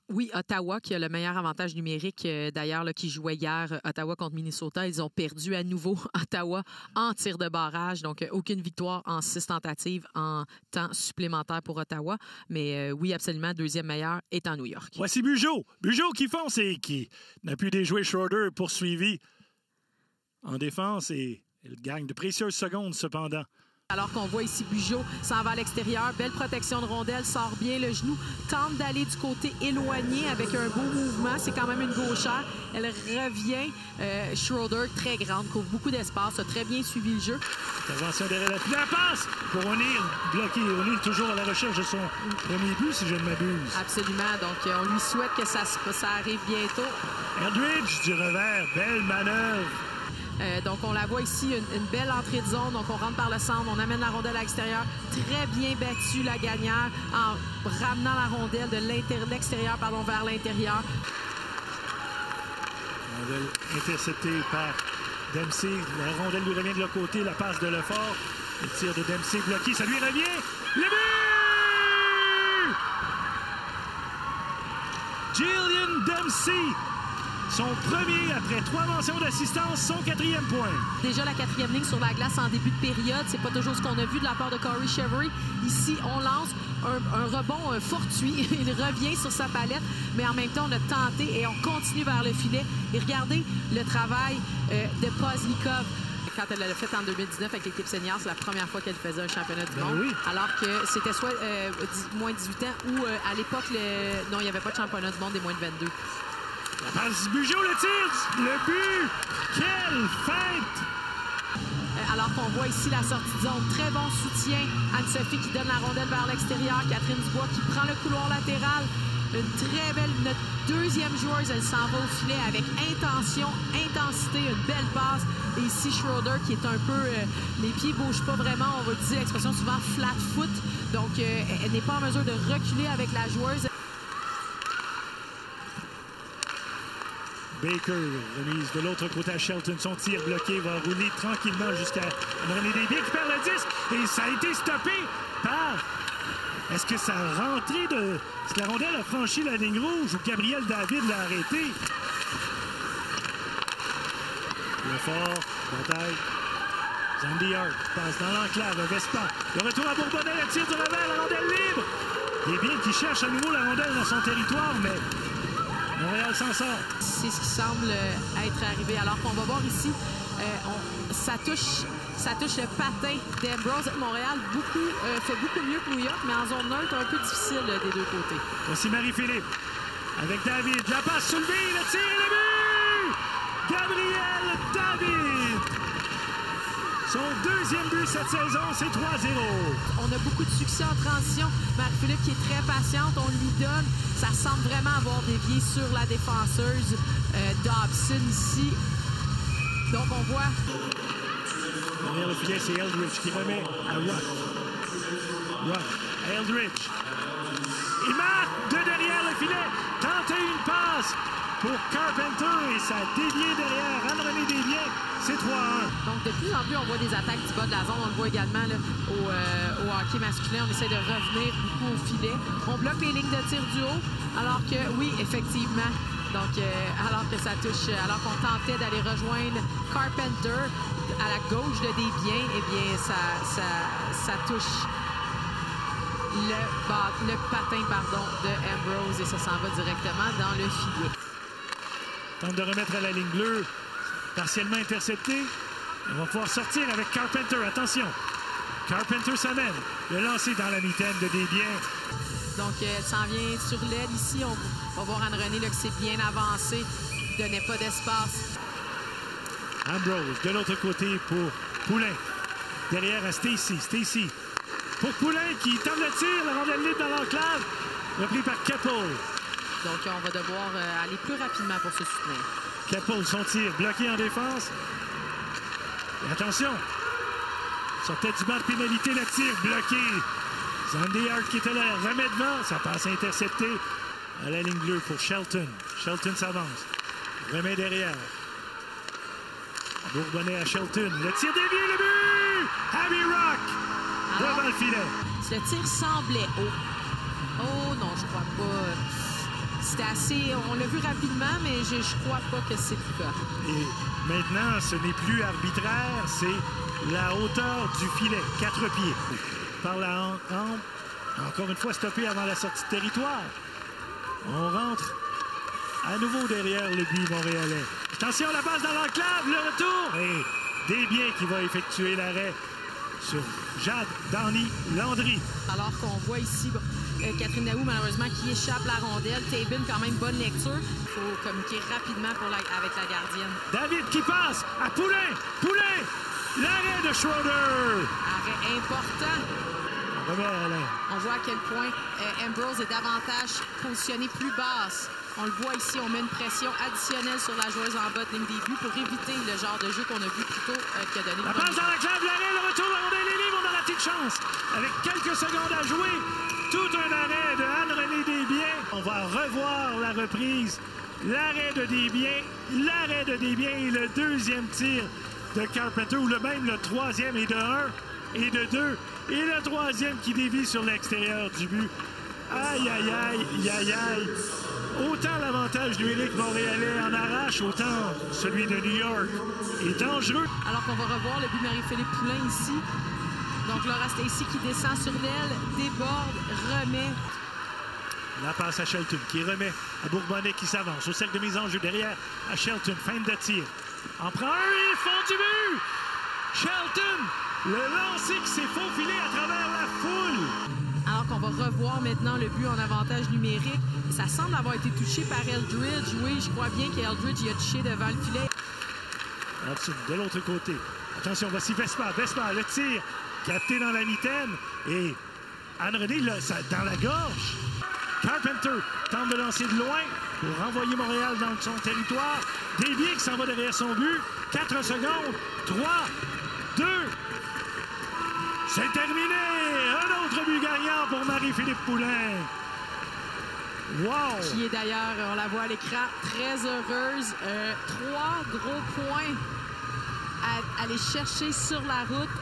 Oui, Ottawa qui a le meilleur avantage numérique. D'ailleurs, qui jouait hier Ottawa contre Minnesota. Ils ont perdu à nouveau Ottawa en tir de barrage. Donc, aucune victoire en 6 tentatives en temps supplémentaire pour Ottawa. Mais oui, absolument, deuxième meilleur est en New York. Voici Bugeaud. Bugeaud qui fonce et qui n'a pu déjouer Schroeder poursuivi en défense et il gagne de précieuses secondes cependant. Alors qu'on voit ici Bugeaud s'en va à l'extérieur. Belle protection de rondelle, sort bien le genou, tente d'aller du côté éloigné avec un beau mouvement. C'est quand même une gauchère. Elle revient. Schroeder, très grande, couvre beaucoup d'espace, a très bien suivi le jeu. Intervention derrière la passe pour O'Neill, bloqué. O'Neill toujours à la recherche de son premier but, si je ne m'abuse. Absolument. Donc, on lui souhaite que ça arrive bientôt. Eldridge du revers, belle manœuvre. Donc, on la voit ici, une belle entrée de zone. Donc, on rentre par le centre, on amène la rondelle à l'extérieur. Très bien battue, la gagnante, en ramenant la rondelle de l'extérieur vers l'intérieur. Rondelle interceptée par Dempsey. La rondelle lui revient de l'autre côté. La passe de Lefort. Le tir de Dempsey bloqué. Ça lui revient. Le but! Jillian Dempsey! Son premier après 3 mentions d'assistance, son 4e point. Déjà la 4e ligne sur la glace en début de période. C'est pas toujours ce qu'on a vu de la part de Corey Chevery. Ici, on lance un rebond fortuit. Il revient sur sa palette, mais en même temps, on a tenté et on continue vers le filet. Et regardez le travail de Poznikov. Quand elle l'a fait en 2019 avec l'équipe senior, c'est la première fois qu'elle faisait un championnat du monde. Oui. Alors que c'était soit moins de 18 ans ou à l'époque, non, il n'y avait pas de championnat du monde des moins de 22. La passe Bugeaud, le tir, le but! Quelle feinte! Alors qu'on voit ici la sortie de zone. Très bon soutien. Anne-Sophie qui donne la rondelle vers l'extérieur. Catherine Dubois qui prend le couloir latéral. Une très belle... Notre deuxième joueuse, elle s'en va au filet avec intention, intensité, une belle passe. Et ici, Schroeder qui est un peu... les pieds ne bougent pas vraiment. On va utiliser l'expression souvent flat foot. Donc, elle n'est pas en mesure de reculer avec la joueuse. Baker, remise de l'autre côté à Shelton. Son tir bloqué va rouler tranquillement jusqu'à René Desbiens qui perd le disque. Et ça a été stoppé par... Est-ce que ça a rentré de... Est-ce que la rondelle a franchi la ligne rouge ou Gabriel David l'a arrêté? Lefort, bataille. Zandy Hart passe dans l'enclave à Vespa. Le retour à Bourbonnais, le tir du revers, la rondelle libre. Desbiens qui cherche à nouveau la rondelle dans son territoire, mais... Montréal s'en sort. C'est ce qui semble être arrivé. Alors qu'on va voir ici, ça touche le patin d'Ambrose. Montréal fait beaucoup mieux que New York, mais en zone neutre, un peu difficile des deux côtés. Voici Marie-Philippe avec David. La passe soulevée, le tir et le but! Gabriel David! Son 2e but cette saison, c'est 3-0. On a beaucoup de succès en transition. Marie-Philippe qui est très patiente, on lui donne. Ça semble vraiment avoir dévié sur la défenseuse Dobson ici. Donc on voit... Derrière le filet, c'est Eldridge qui remet à Rock. Rock à Eldridge. Il marque de derrière le filet. Tenter une passe pour Carpenter et ça dévient derrière. Anne-Renée Desbiens, c'est 3-1. Donc, de plus en plus, on voit des attaques du bas de la zone. On le voit également là, au hockey masculin. On essaie de revenir beaucoup au filet. On bloque les lignes de tir du haut, alors que, oui, effectivement, donc, alors que ça touche, alors qu'on tentait d'aller rejoindre Carpenter à la gauche de Desbiens, eh bien, ça touche le patin de Ambrose et ça s'en va directement dans le filet. Tente de remettre à la ligne bleue, partiellement intercepté. On va pouvoir sortir avec Carpenter. Attention, Carpenter s'amène. Le lancer dans la mitaine de Desbiens. Donc, elle s'en vient sur l'aile ici. On va voir Anne-Renée qui s'est bien avancée. Il ne donnait pas d'espace. Ambrose de l'autre côté pour Poulain. Derrière à Stacy. Stacy pour Poulain qui tente le tir. La rondelle libre dans l'enclave. Repris par Keppel. Donc, on va devoir aller plus rapidement pour se soutenir. Keppel, son tir bloqué en défense. Et attention, sortait du banc de pénalité, le tir bloqué. Zandy Hart qui était là, remet devant. Ça passe intercepté à la ligne bleue pour Shelton. Shelton s'avance. Remet derrière. Bourbonnais à Shelton. Le tir dévié, le but! Abby Rock devant le filet. Le tir semblait haut. Oh non, je crois pas. c'était assez... On l'a vu rapidement, mais je crois pas que c'est le cas. Et maintenant, ce n'est plus arbitraire, c'est la hauteur du filet, 4 pieds. Par la hanche, encore une fois stoppé avant la sortie de territoire. On rentre à nouveau derrière le but montréalais. Attention, la passe dans l'enclave, le retour. Et Desbiens qui va effectuer l'arrêt sur Jade Downey Landry. Alors qu'on voit ici Catherine Daoust, malheureusement, qui échappe la rondelle. Taibin, quand même, bonne lecture. Il faut communiquer rapidement avec la gardienne. David qui passe à Poulin. Poulin! L'arrêt de Schroeder. Arrêt important. On voit à quel point Ambrose est davantage positionné plus basse. On le voit ici, on met une pression additionnelle sur la joueuse en bas de ligne des buts pour éviter le genre de jeu qu'on a vu plus tôt qui a donné la passe dans la clave, l'arrêt, le retour, la rondelle est libre, on a raté de chance. Avec quelques secondes à jouer, tout un arrêt de Anne-Renée Desbiens. On va revoir la reprise. L'arrêt de Desbiens et le deuxième tir de Carpenter, ou même le troisième est de 1 et de 2. Et le troisième qui dévie sur l'extérieur du but. Aïe, aïe, aïe, aïe, aïe. Autant l'avantage numérique montréalais en arrache, autant celui de New York est dangereux. Alors qu'on va revoir le but de Marie-Philippe Poulin ici. Donc Laura Stacey qui descend sur l'aile, déborde, remet. La passe à Shelton qui remet à Bourbonnais qui s'avance au cercle de mise en jeu derrière à Shelton. Fin de tir. En prend un et fond du but! Shelton, le lancer qui s'est faufilé à travers la foule. Alors qu'on va revoir maintenant le but en avantage numérique. Ça semble avoir été touché par Eldridge. Oui, je crois bien qu'Eldridge y a touché devant le filet. Hudson de l'autre côté. Attention, voici Vespa. Vespa, le tir capté dans la mitaine. Et Anne-Renée, dans la gorge. Carpenter tente de lancer de loin pour renvoyer Montréal dans son territoire. Desbiens qui s'en va derrière son but. 4 secondes. 3, 2. C'est terminé! Un autre but gagnant pour Marie-Philippe Poulin. Wow! Qui est d'ailleurs, on la voit à l'écran, très heureuse. 3 gros points à aller chercher sur la route.